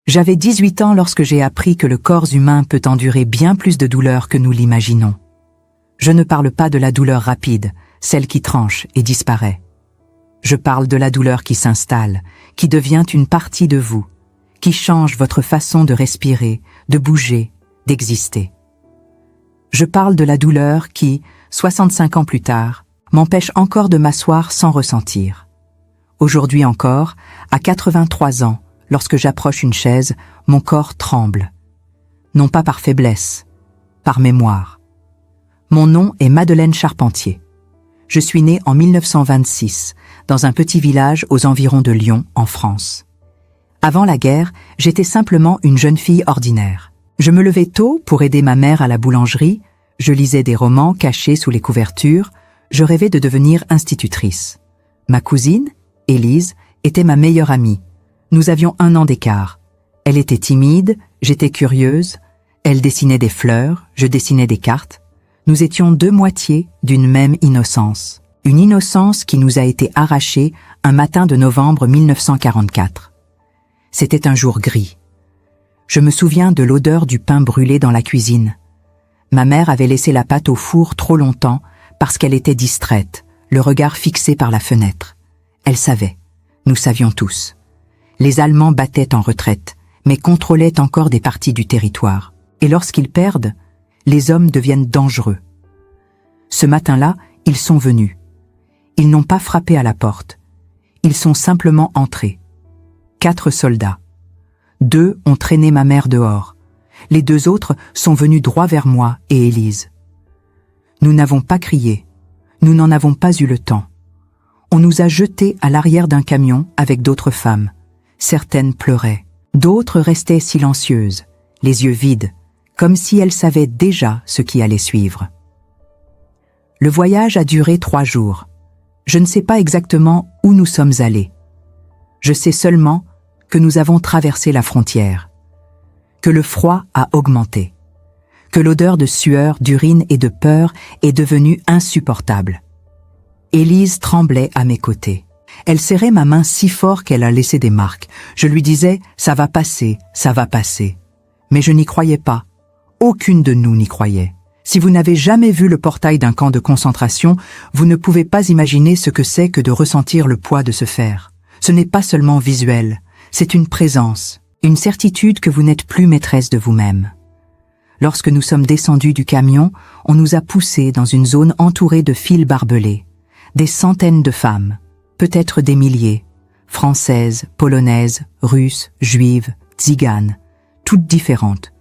J'avais 18 ans lorsque j'ai appris que le corps humain peut endurer bien plus de douleur que nous l'imaginons. Je ne parle pas de la douleur rapide, celle qui tranche et disparaît. Je parle de la douleur qui s'installe, qui devient une partie de vous, qui change votre façon de respirer, de bouger, d'exister. Je parle de la douleur qui, 65 ans plus tard, m'empêche encore de m'asseoir sans ressentir. Aujourd'hui encore, à 83 ans, lorsque j'approche une chaise, mon corps tremble. Non pas par faiblesse, par mémoire. Mon nom est Madeleine Charpentier. Je suis née en 1926, dans un petit village aux environs de Lyon, en France. Avant la guerre, j'étais simplement une jeune fille ordinaire. Je me levais tôt pour aider ma mère à la boulangerie, je lisais des romans cachés sous les couvertures, je rêvais de devenir institutrice. Ma cousine, Élise, était ma meilleure amie. Nous avions 1 an d'écart. Elle était timide, j'étais curieuse. Elle dessinait des fleurs, je dessinais des cartes. Nous étions 2 moitiés d'une même innocence. Une innocence qui nous a été arrachée un matin de novembre 1944. C'était un jour gris. Je me souviens de l'odeur du pain brûlé dans la cuisine. Ma mère avait laissé la pâte au four trop longtemps parce qu'elle était distraite, le regard fixé par la fenêtre. Elle savait. Nous savions tous. Les Allemands battaient en retraite, mais contrôlaient encore des parties du territoire. Et lorsqu'ils perdent, les hommes deviennent dangereux. Ce matin-là, ils sont venus. Ils n'ont pas frappé à la porte. Ils sont simplement entrés. 4 soldats. 2 ont traîné ma mère dehors. Les 2 autres sont venus droit vers moi et Élise. Nous n'avons pas crié. Nous n'en avons pas eu le temps. On nous a jetés à l'arrière d'un camion avec d'autres femmes. Certaines pleuraient. D'autres restaient silencieuses, les yeux vides, comme si elles savaient déjà ce qui allait suivre. Le voyage a duré 3 jours. Je ne sais pas exactement où nous sommes allés. Je sais seulement que nous avons traversé la frontière, que le froid a augmenté, que l'odeur de sueur, d'urine et de peur est devenue insupportable. Élise tremblait à mes côtés. Elle serrait ma main si fort qu'elle a laissé des marques. Je lui disais « ça va passer, ça va passer ». Mais je n'y croyais pas. Aucune de nous n'y croyait. Si vous n'avez jamais vu le portail d'un camp de concentration, vous ne pouvez pas imaginer ce que c'est que de ressentir le poids de ce fer. Ce n'est pas seulement visuel, c'est une présence, une certitude que vous n'êtes plus maîtresse de vous-même. Lorsque nous sommes descendus du camion, on nous a poussés dans une zone entourée de fils barbelés. Des centaines de femmes, peut-être des milliers, françaises, polonaises, russes, juives, tziganes, toutes différentes,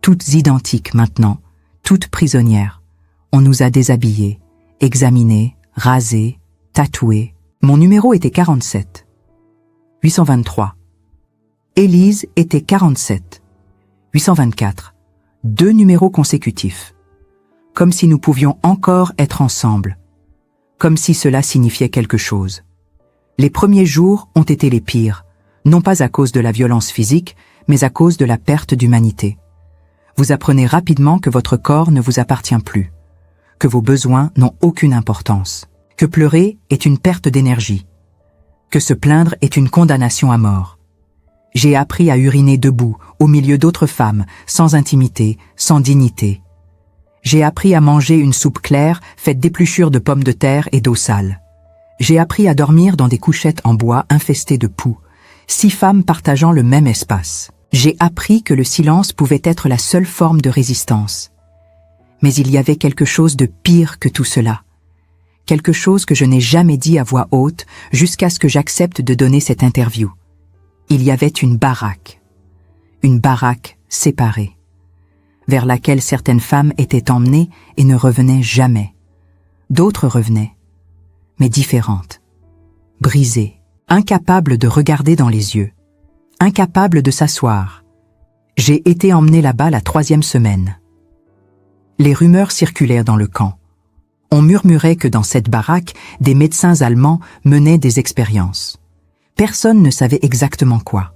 toutes identiques maintenant, toutes prisonnières. On nous a déshabillés, examinés, rasés, tatoués. Mon numéro était 47. 823. Élise était 47. 824. 2 numéros consécutifs. Comme si nous pouvions encore être ensemble. Comme si cela signifiait quelque chose. Les premiers jours ont été les pires, non pas à cause de la violence physique, mais à cause de la perte d'humanité. Vous apprenez rapidement que votre corps ne vous appartient plus, que vos besoins n'ont aucune importance, que pleurer est une perte d'énergie, que se plaindre est une condamnation à mort. J'ai appris à uriner debout, au milieu d'autres femmes, sans intimité, sans dignité. J'ai appris à manger une soupe claire faite d'épluchures de pommes de terre et d'eau sale. J'ai appris à dormir dans des couchettes en bois infestées de poux, 6 femmes partageant le même espace. J'ai appris que le silence pouvait être la seule forme de résistance. Mais il y avait quelque chose de pire que tout cela. Quelque chose que je n'ai jamais dit à voix haute jusqu'à ce que j'accepte de donner cette interview. Il y avait une baraque séparée, vers laquelle certaines femmes étaient emmenées et ne revenaient jamais. D'autres revenaient, mais différentes, brisées, incapables de regarder dans les yeux, incapables de s'asseoir. J'ai été emmenée là-bas la 3e semaine. Les rumeurs circulèrent dans le camp. On murmurait que dans cette baraque, des médecins allemands menaient des expériences. Personne ne savait exactement quoi.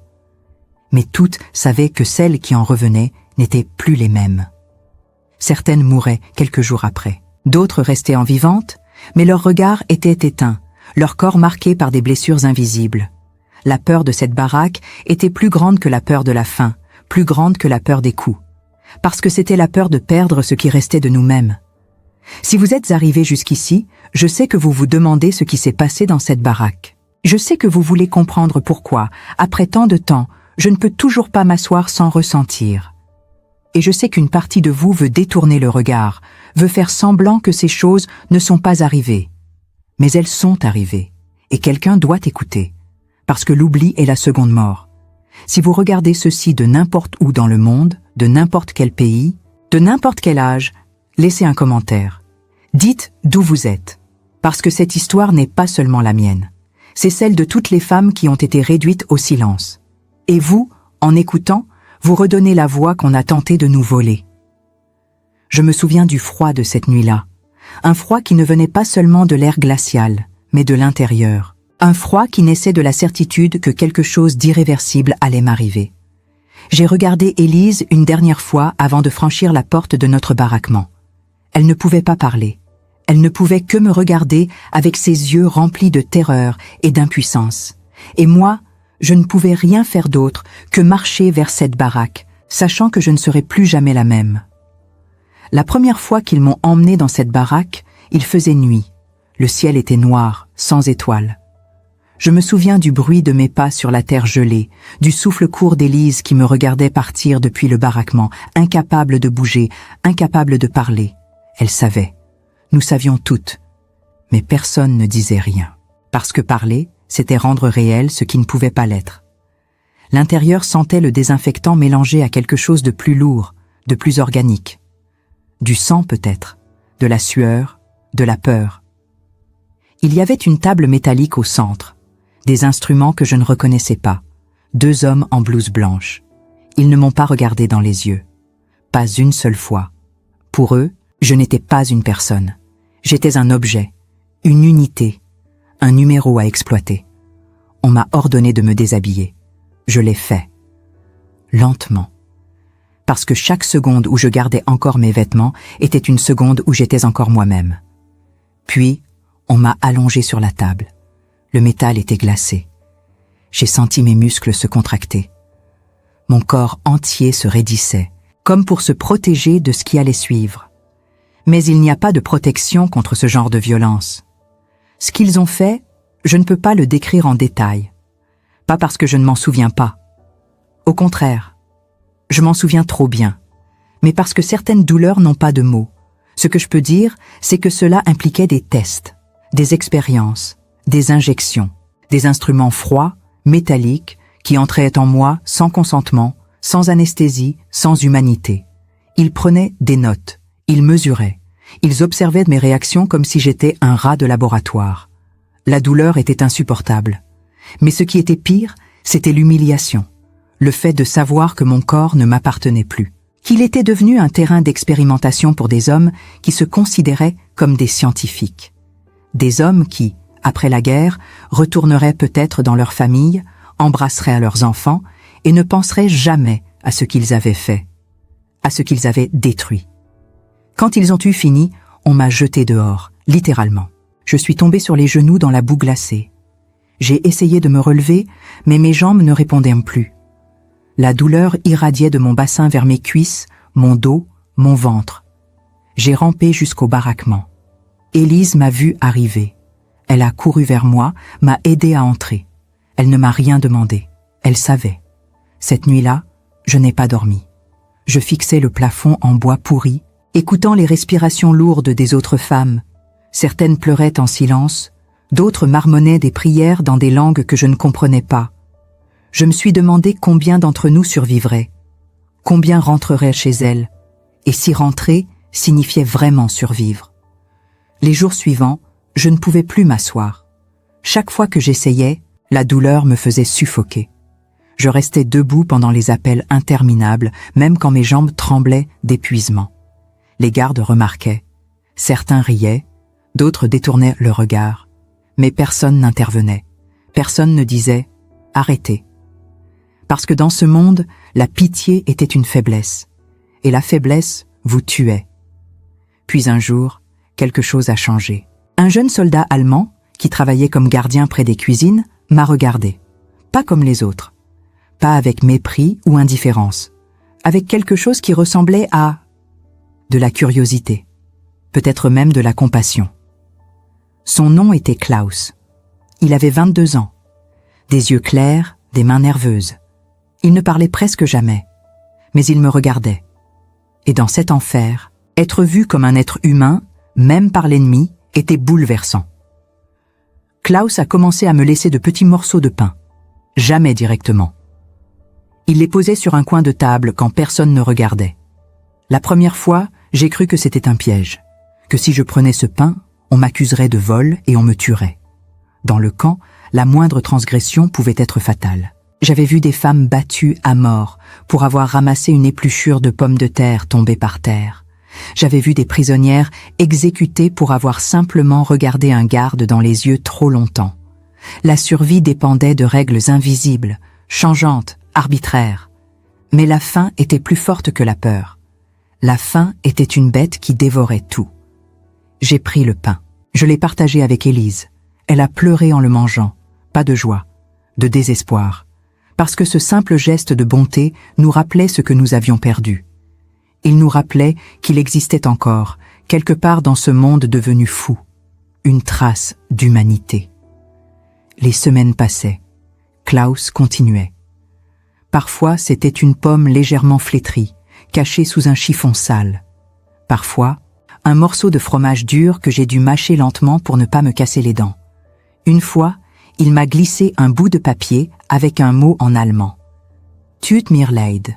Mais toutes savaient que celles qui en revenaient n'étaient plus les mêmes. Certaines mouraient quelques jours après. D'autres restaient en vivantes, mais leur regard était éteint, leur corps marqué par des blessures invisibles. la peur de cette baraque était plus grande que la peur de la faim, plus grande que la peur des coups. Parce que c'était la peur de perdre ce qui restait de nous-mêmes. Si vous êtes arrivés jusqu'ici, je sais que vous vous demandez ce qui s'est passé dans cette baraque. Je sais que vous voulez comprendre pourquoi, après tant de temps, je ne peux toujours pas m'asseoir sans ressentir. Et je sais qu'une partie de vous veut détourner le regard, veut faire semblant que ces choses ne sont pas arrivées. Mais elles sont arrivées, et quelqu'un doit écouter, parce que l'oubli est la seconde mort. Si vous regardez ceci de n'importe où dans le monde, de n'importe quel pays, de n'importe quel âge, laissez un commentaire. Dites d'où vous êtes, parce que cette histoire n'est pas seulement la mienne. C'est celle de toutes les femmes qui ont été réduites au silence. Et vous, en écoutant, vous redonnez la voix qu'on a tenté de nous voler. Je me souviens du froid de cette nuit-là. Un froid qui ne venait pas seulement de l'air glacial, mais de l'intérieur. Un froid qui naissait de la certitude que quelque chose d'irréversible allait m'arriver. J'ai regardé Élise une dernière fois avant de franchir la porte de notre baraquement. Elle ne pouvait pas parler. Elle ne pouvait que me regarder avec ses yeux remplis de terreur et d'impuissance. Et moi, je ne pouvais rien faire d'autre que marcher vers cette baraque, sachant que je ne serais plus jamais la même. La première fois qu'ils m'ont emmenée dans cette baraque, il faisait nuit. Le ciel était noir, sans étoiles. Je me souviens du bruit de mes pas sur la terre gelée, du souffle court d'Élise qui me regardait partir depuis le baraquement, incapable de bouger, incapable de parler. Elle savait. Nous savions toutes. Mais personne ne disait rien. Parce que parler, c'était rendre réel ce qui ne pouvait pas l'être. L'intérieur sentait le désinfectant mélangé à quelque chose de plus lourd, de plus organique. Du sang peut-être, de la sueur, de la peur. Il y avait une table métallique au centre, des instruments que je ne reconnaissais pas, 2 hommes en blouse blanche. Ils ne m'ont pas regardé dans les yeux. Pas une seule fois. Pour eux, je n'étais pas une personne. J'étais un objet, une unité, un numéro à exploiter. On m'a ordonné de me déshabiller. Je l'ai fait. Lentement. Parce que chaque seconde où je gardais encore mes vêtements était une seconde où j'étais encore moi-même. Puis, on m'a allongé sur la table. Le métal était glacé. J'ai senti mes muscles se contracter. Mon corps entier se raidissait, comme pour se protéger de ce qui allait suivre. Mais il n'y a pas de protection contre ce genre de violence. Ce qu'ils ont fait, je ne peux pas le décrire en détail. Pas parce que je ne m'en souviens pas. Au contraire, je m'en souviens trop bien. Mais parce que certaines douleurs n'ont pas de mots. Ce que je peux dire, c'est que cela impliquait des tests, des expériences, des injections, des instruments froids, métalliques, qui entraient en moi sans consentement, sans anesthésie, sans humanité. Ils prenaient des notes. Ils mesuraient. Ils observaient mes réactions comme si j'étais un rat de laboratoire. La douleur était insupportable. Mais ce qui était pire, c'était l'humiliation. Le fait de savoir que mon corps ne m'appartenait plus. Qu'il était devenu un terrain d'expérimentation pour des hommes qui se considéraient comme des scientifiques. Des hommes qui, après la guerre, retourneraient peut-être dans leur famille, embrasseraient à leurs enfants et ne penseraient jamais à ce qu'ils avaient fait, à ce qu'ils avaient détruit. Quand ils ont eu fini, on m'a jeté dehors, littéralement. Je suis tombée sur les genoux dans la boue glacée. J'ai essayé de me relever, mais mes jambes ne répondaient plus. La douleur irradiait de mon bassin vers mes cuisses, mon dos, mon ventre. J'ai rampé jusqu'au baraquement. Élise m'a vue arriver. Elle a couru vers moi, m'a aidé à entrer. Elle ne m'a rien demandé. Elle savait. Cette nuit-là, je n'ai pas dormi. Je fixais le plafond en bois pourri, écoutant les respirations lourdes des autres femmes. Certaines pleuraient en silence, d'autres marmonnaient des prières dans des langues que je ne comprenais pas. Je me suis demandé combien d'entre nous survivraient, combien rentreraient chez elles, et si rentrer signifiait vraiment survivre. Les jours suivants, je ne pouvais plus m'asseoir. Chaque fois que j'essayais, la douleur me faisait suffoquer. Je restais debout pendant les appels interminables, même quand mes jambes tremblaient d'épuisement. Les gardes remarquaient. Certains riaient, d'autres détournaient le regard. Mais personne n'intervenait. Personne ne disait « Arrêtez ». Parce que dans ce monde, la pitié était une faiblesse. Et la faiblesse vous tuait. Puis un jour, quelque chose a changé. Un jeune soldat allemand, qui travaillait comme gardien près des cuisines, m'a regardé. pas comme les autres, pas avec mépris ou indifférence, avec quelque chose qui ressemblait à de la curiosité, peut-être même de la compassion. Son nom était Klaus. Il avait 22 ans, des yeux clairs, des mains nerveuses. Il ne parlait presque jamais, mais il me regardait. Et dans cet enfer, être vu comme un être humain, même par l'ennemi, était bouleversant. Klaus a commencé à me laisser de petits morceaux de pain, jamais directement. Il les posait sur un coin de table quand personne ne regardait. La première fois, j'ai cru que c'était un piège, que si je prenais ce pain, on m'accuserait de vol et on me tuerait. Dans le camp, la moindre transgression pouvait être fatale. J'avais vu des femmes battues à mort pour avoir ramassé une épluchure de pommes de terre tombée par terre. J'avais vu des prisonnières exécutées pour avoir simplement regardé un garde dans les yeux trop longtemps. La survie dépendait de règles invisibles, changeantes, arbitraires. Mais la faim était plus forte que la peur. La faim était une bête qui dévorait tout. J'ai pris le pain. Je l'ai partagé avec Élise. Elle a pleuré en le mangeant. Pas de joie, de désespoir. Parce que ce simple geste de bonté nous rappelait ce que nous avions perdu. Il nous rappelait qu'il existait encore, quelque part dans ce monde devenu fou, une trace d'humanité. Les semaines passaient. Klaus continuait. Parfois, c'était une pomme légèrement flétrie, cachée sous un chiffon sale. Parfois, un morceau de fromage dur que j'ai dû mâcher lentement pour ne pas me casser les dents. Une fois, il m'a glissé un bout de papier avec un mot en allemand. Tut mir leid.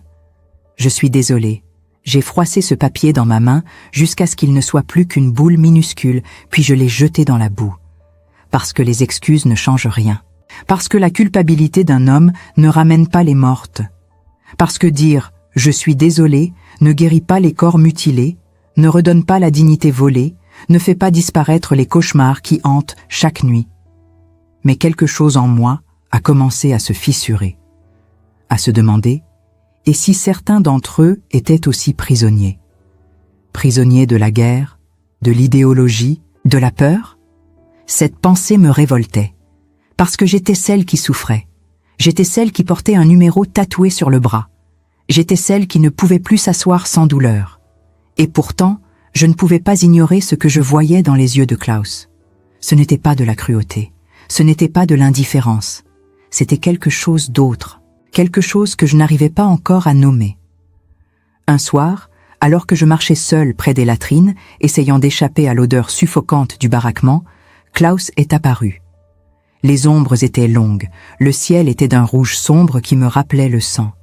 Je suis désolé. J'ai froissé ce papier dans ma main jusqu'à ce qu'il ne soit plus qu'une boule minuscule, puis je l'ai jeté dans la boue. Parce que les excuses ne changent rien. Parce que la culpabilité d'un homme ne ramène pas les mortes. Parce que dire « je suis désolé » ne guérit pas les corps mutilés, ne redonne pas la dignité volée, ne fait pas disparaître les cauchemars qui hantent chaque nuit. Mais quelque chose en moi a commencé à se fissurer, à se demander « et si certains d'entre eux étaient aussi prisonniers ?» Prisonniers de la guerre, de l'idéologie, de la peur? Cette pensée me révoltait, parce que j'étais celle qui souffrait. J'étais celle qui portait un numéro tatoué sur le bras. J'étais celle qui ne pouvait plus s'asseoir sans douleur. Et pourtant, je ne pouvais pas ignorer ce que je voyais dans les yeux de Klaus. Ce n'était pas de la cruauté, ce n'était pas de l'indifférence. C'était quelque chose d'autre, quelque chose que je n'arrivais pas encore à nommer. Un soir, alors que je marchais seule près des latrines, essayant d'échapper à l'odeur suffocante du baraquement, Klaus est apparu. Les ombres étaient longues, le ciel était d'un rouge sombre qui me rappelait le sang.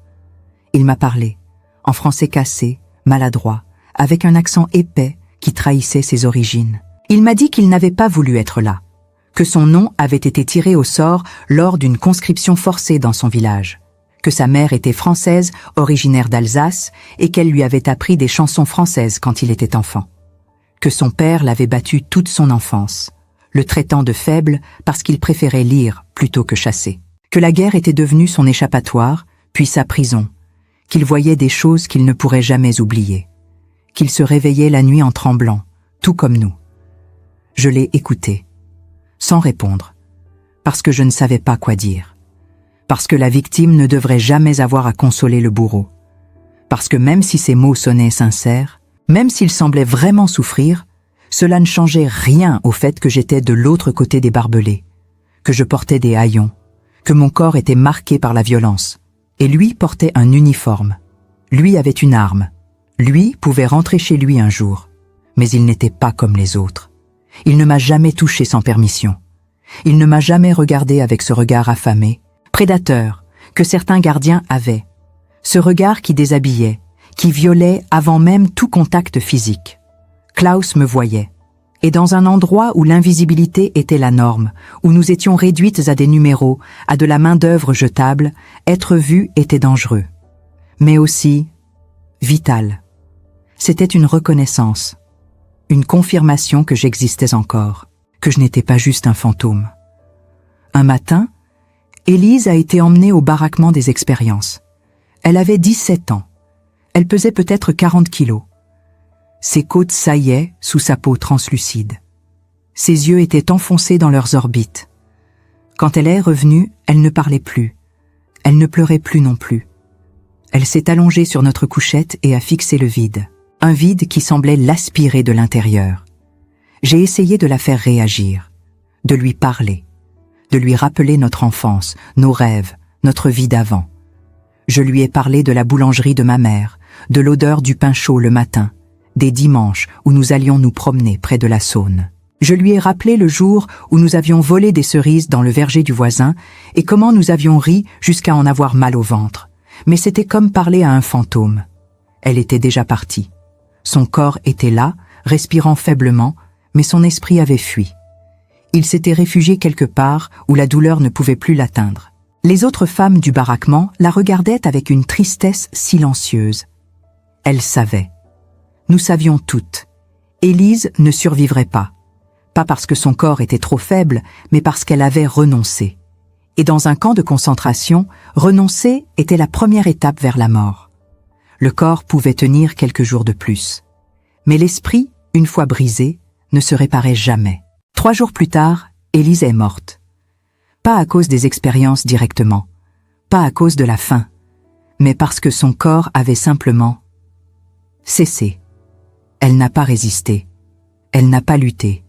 Il m'a parlé, en français cassé, maladroit, avec un accent épais qui trahissait ses origines. Il m'a dit qu'il n'avait pas voulu être là, que son nom avait été tiré au sort lors d'une conscription forcée dans son village, que sa mère était française, originaire d'Alsace, et qu'elle lui avait appris des chansons françaises quand il était enfant, que son père l'avait battu toute son enfance, le traitant de faible parce qu'il préférait lire plutôt que chasser, que la guerre était devenue son échappatoire, puis sa prison, qu'il voyait des choses qu'il ne pourrait jamais oublier, qu'il se réveillait la nuit en tremblant, tout comme nous. Je l'ai écouté, sans répondre, parce que je ne savais pas quoi dire, parce que la victime ne devrait jamais avoir à consoler le bourreau, parce que même si ses mots sonnaient sincères, même s'il semblait vraiment souffrir, cela ne changeait rien au fait que j'étais de l'autre côté des barbelés, que je portais des haillons, que mon corps était marqué par la violence. Et lui portait un uniforme. Lui avait une arme. Lui pouvait rentrer chez lui un jour. Mais il n'était pas comme les autres. Il ne m'a jamais touché sans permission. Il ne m'a jamais regardé avec ce regard affamé, prédateur, que certains gardiens avaient. Ce regard qui déshabillait, qui violait avant même tout contact physique. Klaus me voyait. Et dans un endroit où l'invisibilité était la norme, où nous étions réduites à des numéros, à de la main-d'œuvre jetable, être vu était dangereux. Mais aussi vital. C'était une reconnaissance, une confirmation que j'existais encore, que je n'étais pas juste un fantôme. Un matin, Élise a été emmenée au baraquement des expériences. Elle avait 17 ans. Elle pesait peut-être 40 kilos. Ses côtes saillaient sous sa peau translucide. Ses yeux étaient enfoncés dans leurs orbites. Quand elle est revenue, elle ne parlait plus, Elle ne pleurait plus non plus. Elle s'est allongée sur notre couchette et a fixé le vide. Un vide qui semblait l'aspirer de l'intérieur. J'ai essayé de la faire réagir, de lui parler, de lui rappeler notre enfance, nos rêves, notre vie d'avant. Je lui ai parlé de la boulangerie de ma mère, de l'odeur du pain chaud le matin, des dimanches où nous allions nous promener près de la Saône. Je lui ai rappelé le jour où nous avions volé des cerises dans le verger du voisin et comment nous avions ri jusqu'à en avoir mal au ventre. Mais c'était comme parler à un fantôme. Elle était déjà partie. Son corps était là, respirant faiblement, mais son esprit avait fui. Il s'était réfugié quelque part où la douleur ne pouvait plus l'atteindre. Les autres femmes du baraquement la regardaient avec une tristesse silencieuse. Elles savaient. Nous savions toutes. Élise ne survivrait pas. Pas parce que son corps était trop faible, mais parce qu'elle avait renoncé. Et dans un camp de concentration, renoncer était la première étape vers la mort. Le corps pouvait tenir quelques jours de plus. Mais l'esprit, une fois brisé, ne se réparait jamais. 3 jours plus tard, Élise est morte. Pas à cause des expériences directement, pas à cause de la faim, mais parce que son corps avait simplement cessé. Elle n'a pas résisté, elle n'a pas lutté.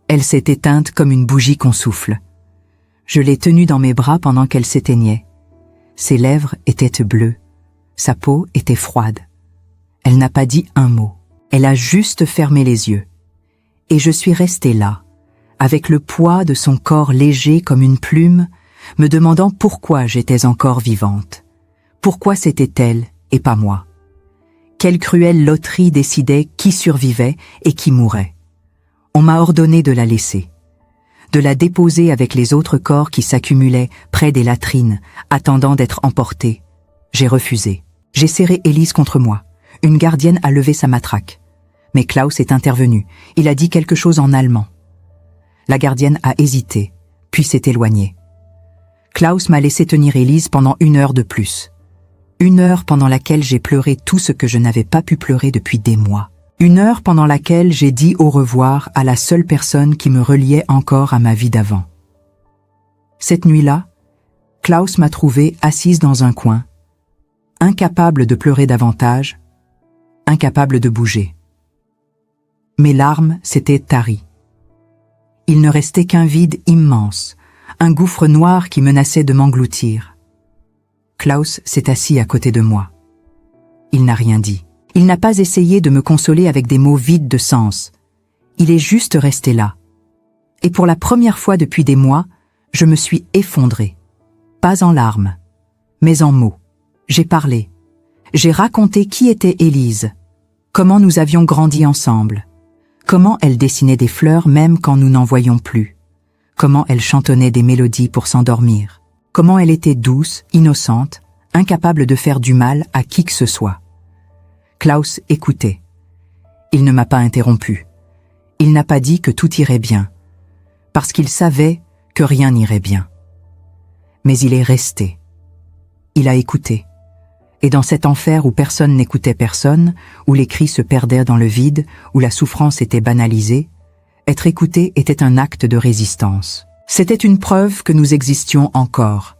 Elle s'est éteinte comme une bougie qu'on souffle. Je l'ai tenue dans mes bras pendant qu'elle s'éteignait. Ses lèvres étaient bleues, sa peau était froide. Elle n'a pas dit un mot, elle a juste fermé les yeux. Et je suis restée là, avec le poids de son corps léger comme une plume, me demandant pourquoi j'étais encore vivante. Pourquoi c'était elle et pas moi? Quelle cruelle loterie décidait qui survivait et qui mourait? On m'a ordonné de la laisser, de la déposer avec les autres corps qui s'accumulaient près des latrines, attendant d'être emportés. J'ai refusé. J'ai serré Élise contre moi. Une gardienne a levé sa matraque. Mais Klaus est intervenu. Il a dit quelque chose en allemand. La gardienne a hésité, puis s'est éloignée. Klaus m'a laissé tenir Élise pendant 1 heure de plus. 1 heure pendant laquelle j'ai pleuré tout ce que je n'avais pas pu pleurer depuis des mois. 1 heure pendant laquelle j'ai dit au revoir à la seule personne qui me reliait encore à ma vie d'avant. Cette nuit-là, Klaus m'a trouvée assise dans un coin, incapable de pleurer davantage, incapable de bouger. Mes larmes s'étaient taries. Il ne restait qu'un vide immense, un gouffre noir qui menaçait de m'engloutir. Klaus s'est assis à côté de moi. Il n'a rien dit. Il n'a pas essayé de me consoler avec des mots vides de sens. Il est juste resté là. Et pour la première fois depuis des mois, je me suis effondrée. Pas en larmes, mais en mots. J'ai parlé. J'ai raconté qui était Élise, comment nous avions grandi ensemble, comment elle dessinait des fleurs même quand nous n'en voyions plus, comment elle chantonnait des mélodies pour s'endormir, comment elle était douce, innocente, incapable de faire du mal à qui que ce soit. Klaus écoutait. Il ne m'a pas interrompu. Il n'a pas dit que tout irait bien, parce qu'il savait que rien n'irait bien. Mais il est resté. Il a écouté. Et dans cet enfer où personne n'écoutait personne, où les cris se perdaient dans le vide, où la souffrance était banalisée, être écouté était un acte de résistance. C'était une preuve que nous existions encore,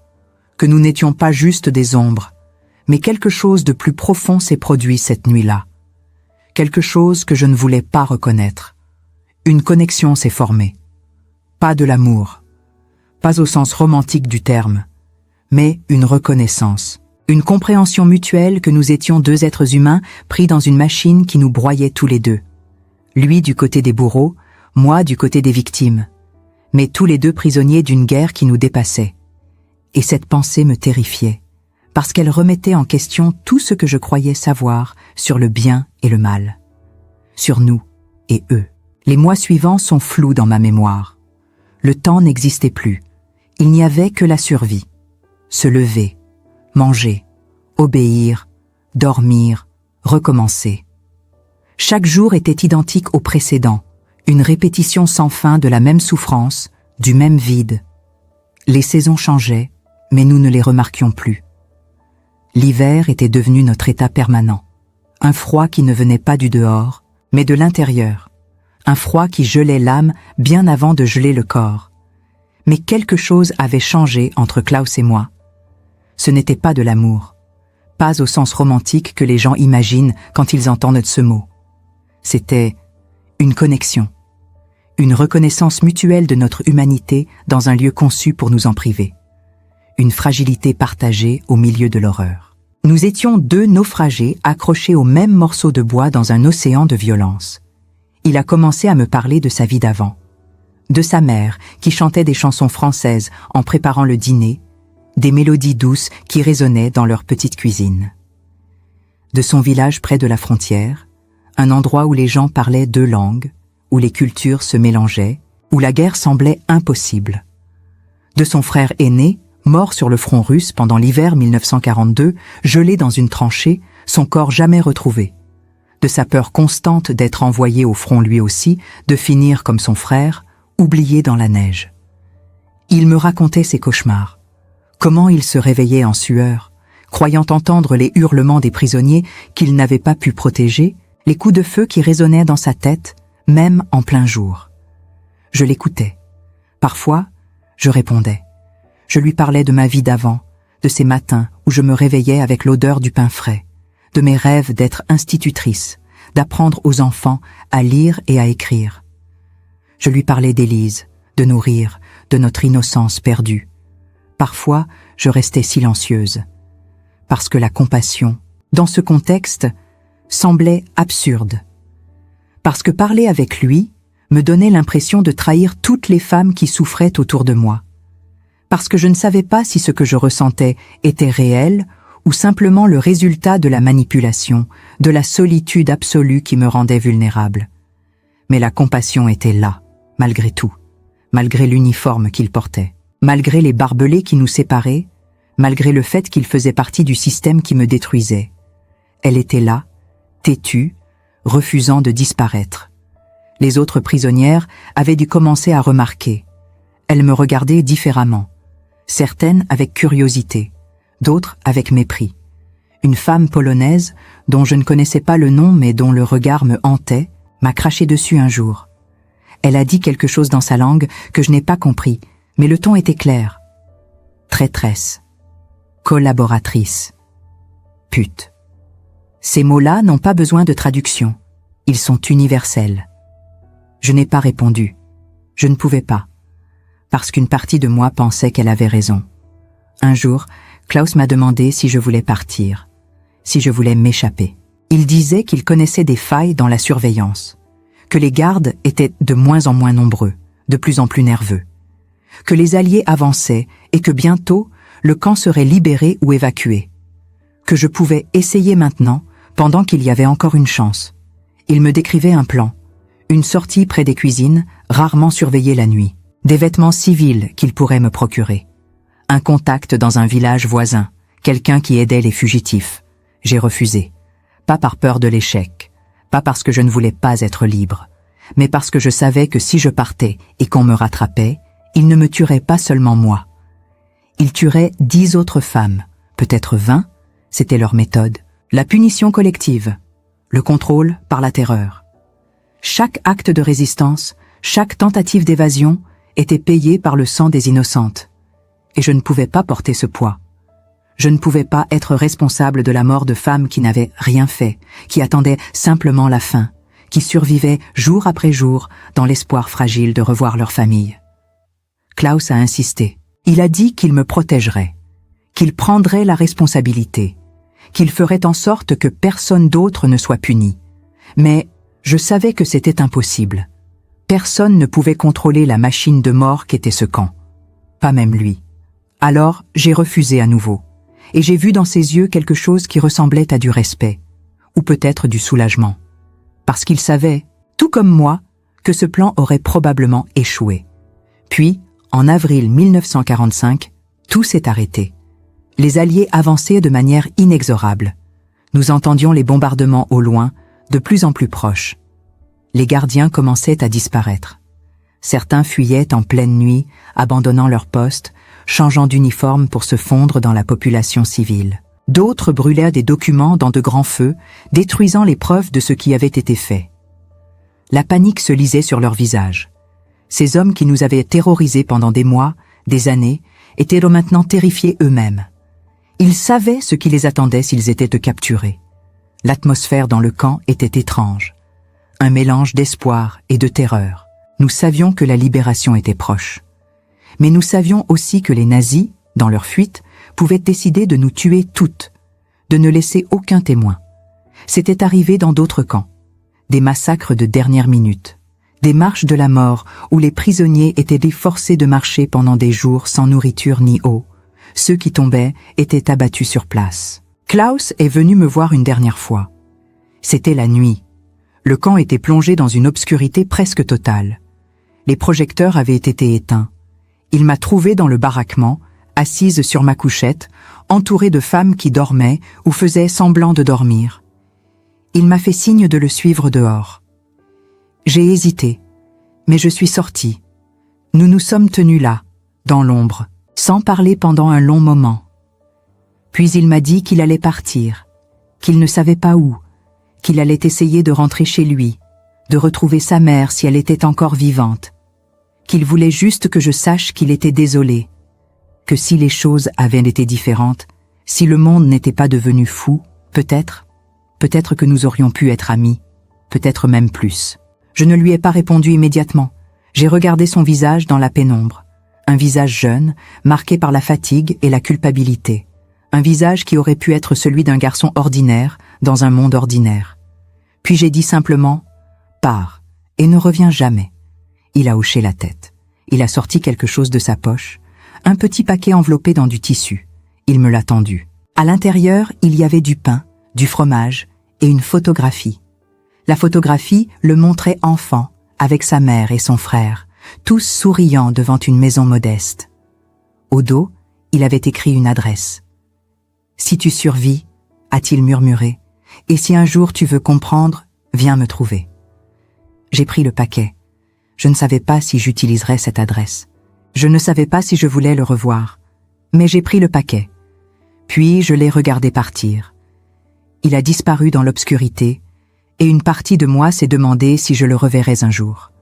que nous n'étions pas juste des ombres, mais quelque chose de plus profond s'est produit cette nuit-là. Quelque chose que je ne voulais pas reconnaître. Une connexion s'est formée. Pas de l'amour, pas au sens romantique du terme, mais une reconnaissance. Une compréhension mutuelle que nous étions 2 êtres humains pris dans une machine qui nous broyait tous les deux. Lui du côté des bourreaux, moi du côté des victimes. Mais tous les deux prisonniers d'une guerre qui nous dépassait. Et cette pensée me terrifiait, parce qu'elle remettait en question tout ce que je croyais savoir sur le bien et le mal. Sur nous et eux. Les mois suivants sont flous dans ma mémoire. Le temps n'existait plus. Il n'y avait que la survie. Se lever. Manger, obéir, dormir, recommencer. Chaque jour était identique au précédent, une répétition sans fin de la même souffrance, du même vide. Les saisons changeaient, mais nous ne les remarquions plus. L'hiver était devenu notre état permanent, un froid qui ne venait pas du dehors, mais de l'intérieur, un froid qui gelait l'âme bien avant de geler le corps. Mais quelque chose avait changé entre Klaus et moi. Ce n'était pas de l'amour. Pas au sens romantique que les gens imaginent quand ils entendent ce mot. C'était une connexion. Une reconnaissance mutuelle de notre humanité dans un lieu conçu pour nous en priver. Une fragilité partagée au milieu de l'horreur. Nous étions deux naufragés accrochés au même morceau de bois dans un océan de violence. Il a commencé à me parler de sa vie d'avant. De sa mère, qui chantait des chansons françaises en préparant le dîner, des mélodies douces qui résonnaient dans leur petite cuisine. De son village près de la frontière, un endroit où les gens parlaient deux langues, où les cultures se mélangeaient, où la guerre semblait impossible. De son frère aîné, mort sur le front russe pendant l'hiver 1942, gelé dans une tranchée, son corps jamais retrouvé. De sa peur constante d'être envoyé au front lui aussi, de finir comme son frère, oublié dans la neige. Il me racontait ses cauchemars. Comment il se réveillait en sueur, croyant entendre les hurlements des prisonniers qu'il n'avait pas pu protéger, les coups de feu qui résonnaient dans sa tête, même en plein jour. Je l'écoutais. Parfois, je répondais. Je lui parlais de ma vie d'avant, de ces matins où je me réveillais avec l'odeur du pain frais, de mes rêves d'être institutrice, d'apprendre aux enfants à lire et à écrire. Je lui parlais d'Élise, de nos rires, de notre innocence perdue. Parfois, je restais silencieuse, parce que la compassion, dans ce contexte, semblait absurde. Parce que parler avec lui me donnait l'impression de trahir toutes les femmes qui souffraient autour de moi. Parce que je ne savais pas si ce que je ressentais était réel ou simplement le résultat de la manipulation, de la solitude absolue qui me rendait vulnérable. Mais la compassion était là, malgré tout, malgré l'uniforme qu'il portait, malgré les barbelés qui nous séparaient, malgré le fait qu'il faisait partie du système qui me détruisait. Elle était là, têtue, refusant de disparaître. Les autres prisonnières avaient dû commencer à remarquer. Elles me regardaient différemment. Certaines avec curiosité, d'autres avec mépris. Une femme polonaise, dont je ne connaissais pas le nom mais dont le regard me hantait, m'a craché dessus un jour. Elle a dit quelque chose dans sa langue que je n'ai pas compris, mais le ton était clair. Traîtresse. Collaboratrice. Pute. Ces mots-là n'ont pas besoin de traduction. Ils sont universels. Je n'ai pas répondu. Je ne pouvais pas. Parce qu'une partie de moi pensait qu'elle avait raison. Un jour, Klaus m'a demandé si je voulais partir, si je voulais m'échapper. Il disait qu'il connaissait des failles dans la surveillance, que les gardes étaient de moins en moins nombreux, de plus en plus nerveux, que les Alliés avançaient et que bientôt, le camp serait libéré ou évacué, que je pouvais essayer maintenant, pendant qu'il y avait encore une chance. Il me décrivait un plan, une sortie près des cuisines, rarement surveillée la nuit, des vêtements civils qu'il pourrait me procurer, un contact dans un village voisin, quelqu'un qui aidait les fugitifs. J'ai refusé, pas par peur de l'échec, pas parce que je ne voulais pas être libre, mais parce que je savais que si je partais et qu'on me rattrapait, il ne me tuerait pas seulement moi. Il tuerait 10 autres femmes, peut-être 20, c'était leur méthode. La punition collective, le contrôle par la terreur. Chaque acte de résistance, chaque tentative d'évasion était payé par le sang des innocentes. Et je ne pouvais pas porter ce poids. Je ne pouvais pas être responsable de la mort de femmes qui n'avaient rien fait, qui attendaient simplement la fin, qui survivaient jour après jour dans l'espoir fragile de revoir leur famille. Klaus a insisté. Il a dit qu'il me protégerait, qu'il prendrait la responsabilité, qu'il ferait en sorte que personne d'autre ne soit puni. Mais je savais que c'était impossible. Personne ne pouvait contrôler la machine de mort qu'était ce camp. Pas même lui. Alors, j'ai refusé à nouveau. Et j'ai vu dans ses yeux quelque chose qui ressemblait à du respect, ou peut-être du soulagement. Parce qu'il savait, tout comme moi, que ce plan aurait probablement échoué. Puis, en avril 1945, tout s'est arrêté. Les Alliés avançaient de manière inexorable. Nous entendions les bombardements au loin, de plus en plus proches. Les gardiens commençaient à disparaître. Certains fuyaient en pleine nuit, abandonnant leur poste, changeant d'uniforme pour se fondre dans la population civile. D'autres brûlaient des documents dans de grands feux, détruisant les preuves de ce qui avait été fait. La panique se lisait sur leurs visages. Ces hommes qui nous avaient terrorisés pendant des mois, des années, étaient maintenant terrifiés eux-mêmes. Ils savaient ce qui les attendait s'ils étaient capturés. L'atmosphère dans le camp était étrange. Un mélange d'espoir et de terreur. Nous savions que la libération était proche. Mais nous savions aussi que les nazis, dans leur fuite, pouvaient décider de nous tuer toutes, de ne laisser aucun témoin. C'était arrivé dans d'autres camps. Des massacres de dernière minute. Des marches de la mort où les prisonniers étaient forcés de marcher pendant des jours sans nourriture ni eau. Ceux qui tombaient étaient abattus sur place. Klaus est venu me voir une dernière fois. C'était la nuit. Le camp était plongé dans une obscurité presque totale. Les projecteurs avaient été éteints. Il m'a trouvée dans le baraquement, assise sur ma couchette, entourée de femmes qui dormaient ou faisaient semblant de dormir. Il m'a fait signe de le suivre dehors. J'ai hésité, mais je suis sortie. Nous nous sommes tenus là, dans l'ombre, sans parler pendant un long moment. Puis il m'a dit qu'il allait partir, qu'il ne savait pas où, qu'il allait essayer de rentrer chez lui, de retrouver sa mère si elle était encore vivante, qu'il voulait juste que je sache qu'il était désolé, que si les choses avaient été différentes, si le monde n'était pas devenu fou, peut-être que nous aurions pu être amis, peut-être même plus. Je ne lui ai pas répondu immédiatement. J'ai regardé son visage dans la pénombre. Un visage jeune, marqué par la fatigue et la culpabilité. Un visage qui aurait pu être celui d'un garçon ordinaire dans un monde ordinaire. Puis j'ai dit simplement « Pars et ne reviens jamais ». Il a hoché la tête. Il a sorti quelque chose de sa poche, un petit paquet enveloppé dans du tissu. Il me l'a tendu. À l'intérieur, il y avait du pain, du fromage et une photographie. La photographie le montrait enfant, avec sa mère et son frère, tous souriants devant une maison modeste. Au dos, il avait écrit une adresse. « Si tu survis, a-t-il murmuré, et si un jour tu veux comprendre, viens me trouver. » J'ai pris le paquet. Je ne savais pas si j'utiliserais cette adresse. Je ne savais pas si je voulais le revoir. Mais j'ai pris le paquet. Puis je l'ai regardé partir. Il a disparu dans l'obscurité, et une partie de moi s'est demandé si je le reverrais un jour.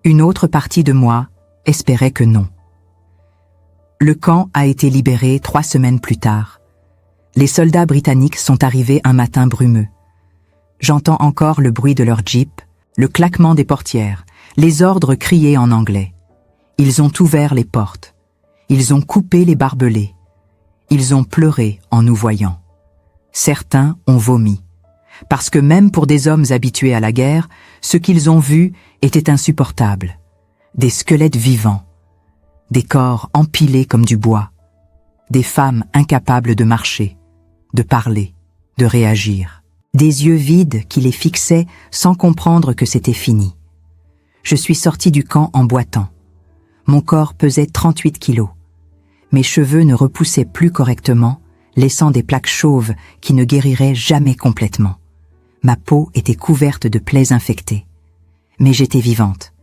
Une autre partie de moi espérait que non. Le camp a été libéré 3 semaines plus tard. Les soldats britanniques sont arrivés un matin brumeux. J'entends encore le bruit de leur jeep, le claquement des portières, les ordres criés en anglais. Ils ont ouvert les portes. Ils ont coupé les barbelés. Ils ont pleuré en nous voyant. Certains ont vomi. Parce que même pour des hommes habitués à la guerre, ce qu'ils ont vu était insupportable. Des squelettes vivants, des corps empilés comme du bois, des femmes incapables de marcher, de parler, de réagir, des yeux vides qui les fixaient sans comprendre que c'était fini. Je suis sorti du camp en boitant. Mon corps pesait 38 kilos. Mes cheveux ne repoussaient plus correctement, laissant des plaques chauves qui ne guériraient jamais complètement. Ma peau était couverte de plaies infectées. Mais j'étais vivante.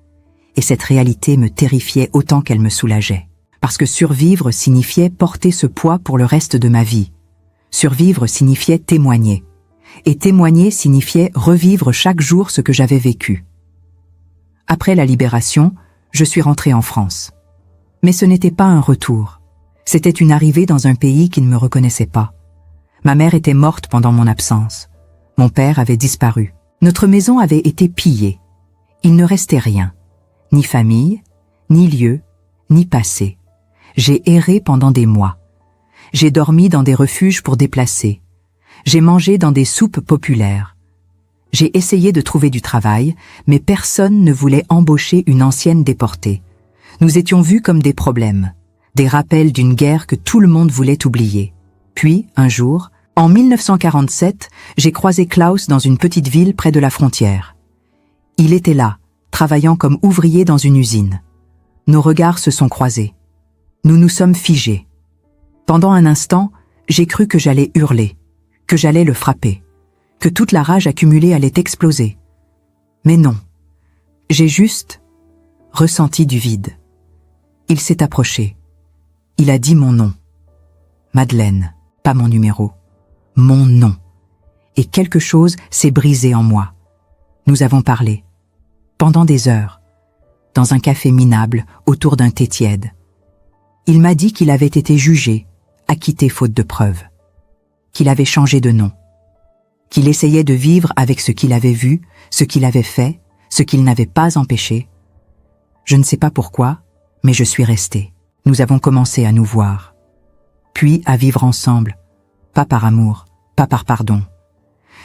Et cette réalité me terrifiait autant qu'elle me soulageait. Parce que survivre signifiait porter ce poids pour le reste de ma vie. Survivre signifiait témoigner. Et témoigner signifiait revivre chaque jour ce que j'avais vécu. Après la libération, je suis rentrée en France. Mais ce n'était pas un retour. C'était une arrivée dans un pays qui ne me reconnaissait pas. Ma mère était morte pendant mon absence. Mon père avait disparu. Notre maison avait été pillée. Il ne restait rien. Ni famille, ni lieu, ni passé. J'ai erré pendant des mois. J'ai dormi dans des refuges pour déplacés. J'ai mangé dans des soupes populaires. J'ai essayé de trouver du travail, mais personne ne voulait embaucher une ancienne déportée. Nous étions vus comme des problèmes, des rappels d'une guerre que tout le monde voulait oublier. Puis, un jour, en 1947, j'ai croisé Klaus dans une petite ville près de la frontière. Il était là, travaillant comme ouvrier dans une usine. Nos regards se sont croisés. Nous nous sommes figés. Pendant un instant, j'ai cru que j'allais hurler, que j'allais le frapper, que toute la rage accumulée allait exploser. Mais non, j'ai juste ressenti du vide. Il s'est approché. Il a dit mon nom. Madeleine, pas mon numéro. Mon nom. Et quelque chose s'est brisé en moi. Nous avons parlé. Pendant des heures. Dans un café minable, autour d'un thé tiède. Il m'a dit qu'il avait été jugé, acquitté faute de preuves, qu'il avait changé de nom, qu'il essayait de vivre avec ce qu'il avait vu, ce qu'il avait fait, ce qu'il n'avait pas empêché. Je ne sais pas pourquoi, mais je suis restée. Nous avons commencé à nous voir, puis à vivre ensemble, pas par amour, pas par pardon,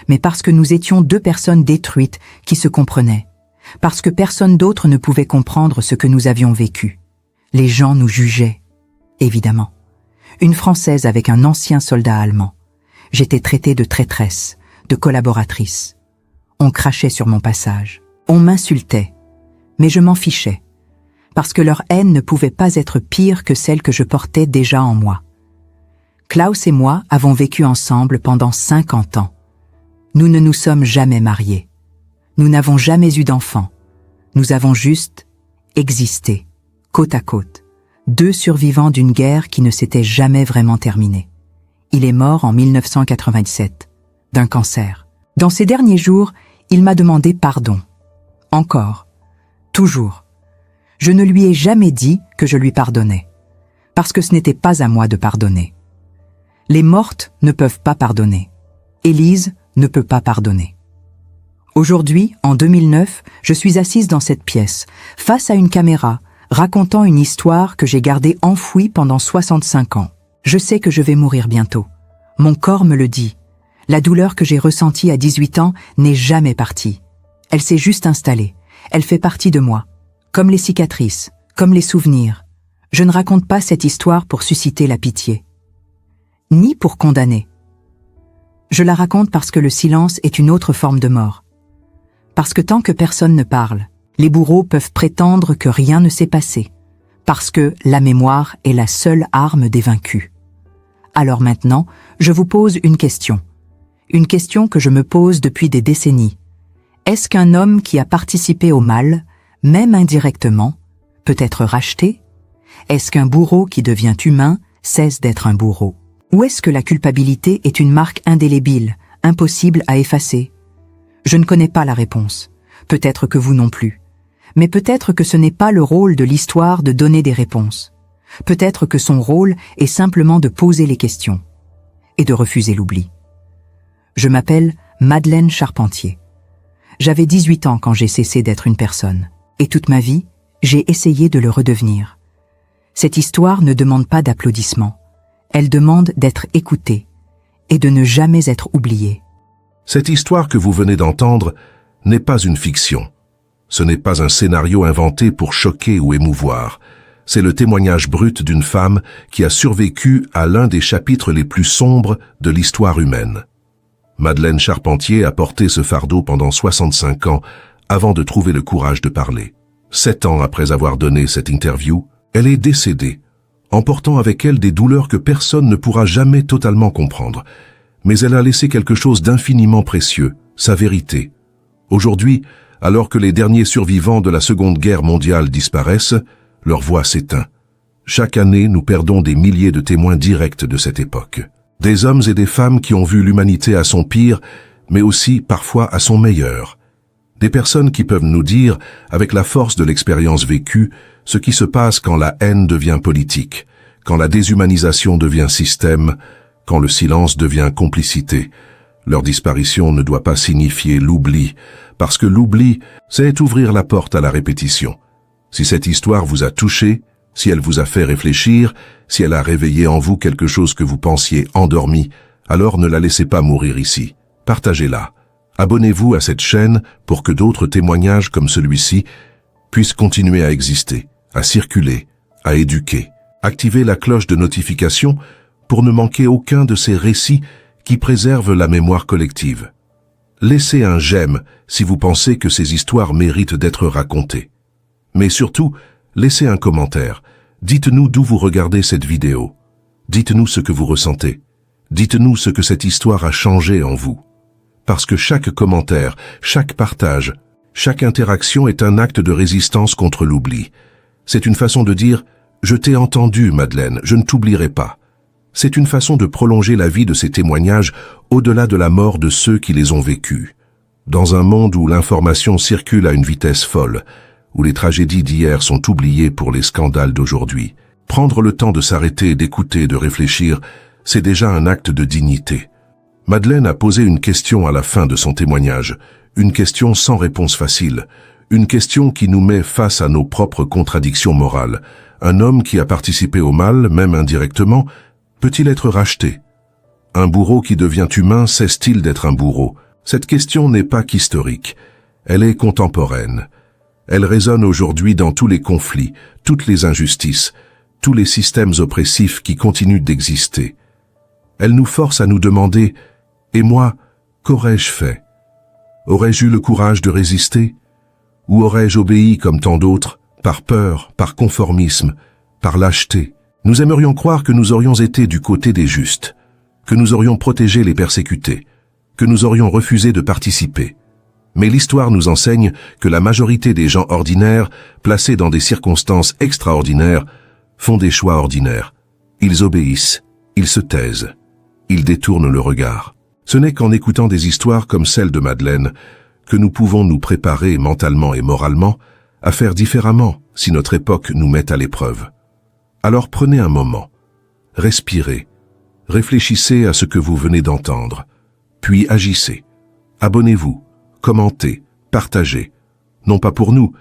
mais parce que nous étions deux personnes détruites qui se comprenaient, parce que personne d'autre ne pouvait comprendre ce que nous avions vécu. Les gens nous jugeaient, évidemment. Une Française avec un ancien soldat allemand. J'étais traitée de traîtresse, de collaboratrice. On crachait sur mon passage. On m'insultait. Mais je m'en fichais. Parce que leur haine ne pouvait pas être pire que celle que je portais déjà en moi. Klaus et moi avons vécu ensemble pendant 50 ans. Nous ne nous sommes jamais mariés. Nous n'avons jamais eu d'enfants. Nous avons juste existé, côte à côte. Deux survivants d'une guerre qui ne s'était jamais vraiment terminée. Il est mort en 1997, d'un cancer. Dans ces derniers jours, il m'a demandé pardon. Encore. Toujours. Je ne lui ai jamais dit que je lui pardonnais. Parce que ce n'était pas à moi de pardonner. Les mortes ne peuvent pas pardonner. Élise ne peut pas pardonner. Aujourd'hui, en 2009, je suis assise dans cette pièce, face à une caméra, racontant une histoire que j'ai gardée enfouie pendant 65 ans. Je sais que je vais mourir bientôt. Mon corps me le dit. La douleur que j'ai ressentie à 18 ans n'est jamais partie. Elle s'est juste installée. Elle fait partie de moi. Comme les cicatrices, comme les souvenirs. Je ne raconte pas cette histoire pour susciter la pitié. Ni pour condamner. Je la raconte parce que le silence est une autre forme de mort. Parce que tant que personne ne parle, les bourreaux peuvent prétendre que rien ne s'est passé. Parce que la mémoire est la seule arme des vaincus. Alors maintenant, je vous pose une question. Une question que je me pose depuis des décennies. Est-ce qu'un homme qui a participé au mal, même indirectement, peut être racheté? Est-ce qu'un bourreau qui devient humain cesse d'être un bourreau? Ou est-ce que la culpabilité est une marque indélébile, impossible à effacer? Je ne connais pas la réponse. Peut-être que vous non plus. Mais peut-être que ce n'est pas le rôle de l'histoire de donner des réponses. Peut-être que son rôle est simplement de poser les questions et de refuser l'oubli. Je m'appelle Madeleine Charpentier. J'avais 18 ans quand j'ai cessé d'être une personne. Et toute ma vie, j'ai essayé de le redevenir. Cette histoire ne demande pas d'applaudissements. Elle demande d'être écoutée et de ne jamais être oubliée. Cette histoire que vous venez d'entendre n'est pas une fiction. Ce n'est pas un scénario inventé pour choquer ou émouvoir. C'est le témoignage brut d'une femme qui a survécu à l'un des chapitres les plus sombres de l'histoire humaine. Madeleine Charpentier a porté ce fardeau pendant 65 ans avant de trouver le courage de parler. 7 ans après avoir donné cette interview, elle est décédée, emportant avec elle des douleurs que personne ne pourra jamais totalement comprendre. Mais elle a laissé quelque chose d'infiniment précieux, sa vérité. Aujourd'hui, alors que les derniers survivants de la Seconde Guerre mondiale disparaissent, leur voix s'éteint. Chaque année, nous perdons des milliers de témoins directs de cette époque. Des hommes et des femmes qui ont vu l'humanité à son pire, mais aussi parfois à son meilleur. Des personnes qui peuvent nous dire, avec la force de l'expérience vécue, ce qui se passe quand la haine devient politique, quand la déshumanisation devient système, quand le silence devient complicité. Leur disparition ne doit pas signifier l'oubli, parce que l'oubli, c'est ouvrir la porte à la répétition. Si cette histoire vous a touché, si elle vous a fait réfléchir, si elle a réveillé en vous quelque chose que vous pensiez endormi, alors ne la laissez pas mourir ici. Partagez-la. Abonnez-vous à cette chaîne pour que d'autres témoignages comme celui-ci puissent continuer à exister, à circuler, à éduquer. Activez la cloche de notification pour ne manquer aucun de ces récits qui préservent la mémoire collective. Laissez un j'aime si vous pensez que ces histoires méritent d'être racontées. Mais surtout, laissez un commentaire. Dites-nous d'où vous regardez cette vidéo. Dites-nous ce que vous ressentez. Dites-nous ce que cette histoire a changé en vous. Parce que chaque commentaire, chaque partage, chaque interaction est un acte de résistance contre l'oubli. C'est une façon de dire « Je t'ai entendu, Madeleine, je ne t'oublierai pas ». C'est une façon de prolonger la vie de ces témoignages au-delà de la mort de ceux qui les ont vécus. Dans un monde où l'information circule à une vitesse folle, où les tragédies d'hier sont oubliées pour les scandales d'aujourd'hui, Prendre le temps de s'arrêter, d'écouter, de réfléchir, c'est déjà un acte de dignité. Madeleine a posé une question à la fin de son témoignage, une question sans réponse facile, une question qui nous met face à nos propres contradictions morales. Un homme qui a participé au mal, même indirectement, peut-il être racheté? Un bourreau qui devient humain cesse-t-il d'être un bourreau? Cette question n'est pas qu'historique, elle est contemporaine. Elle résonne aujourd'hui dans tous les conflits, toutes les injustices, tous les systèmes oppressifs qui continuent d'exister. Elle nous force à nous demander « Et moi, qu'aurais-je fait? Aurais-je eu le courage de résister? Ou aurais-je obéi comme tant d'autres, par peur, par conformisme, par lâcheté? Nous aimerions croire que nous aurions été du côté des justes, que nous aurions protégé les persécutés, que nous aurions refusé de participer. Mais l'histoire nous enseigne que la majorité des gens ordinaires, placés dans des circonstances extraordinaires, font des choix ordinaires. Ils obéissent, ils se taisent, ils détournent le regard. Ce n'est qu'en écoutant des histoires comme celle de Madeleine que nous pouvons nous préparer mentalement et moralement à faire différemment si notre époque nous met à l'épreuve. Alors prenez un moment, respirez, réfléchissez à ce que vous venez d'entendre, puis agissez. Abonnez-vous, commentez, partagez, non pas pour nous,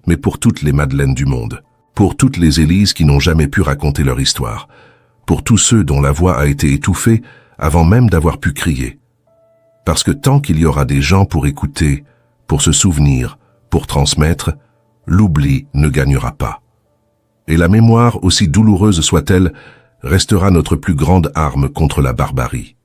mais pour toutes les Madeleines du monde, pour toutes les Élises qui n'ont jamais pu raconter leur histoire, pour tous ceux dont la voix a été étouffée avant même d'avoir pu crier. Parce que tant qu'il y aura des gens pour écouter, pour se souvenir, pour transmettre, l'oubli ne gagnera pas. Et la mémoire, aussi douloureuse soit-elle, restera notre plus grande arme contre la barbarie.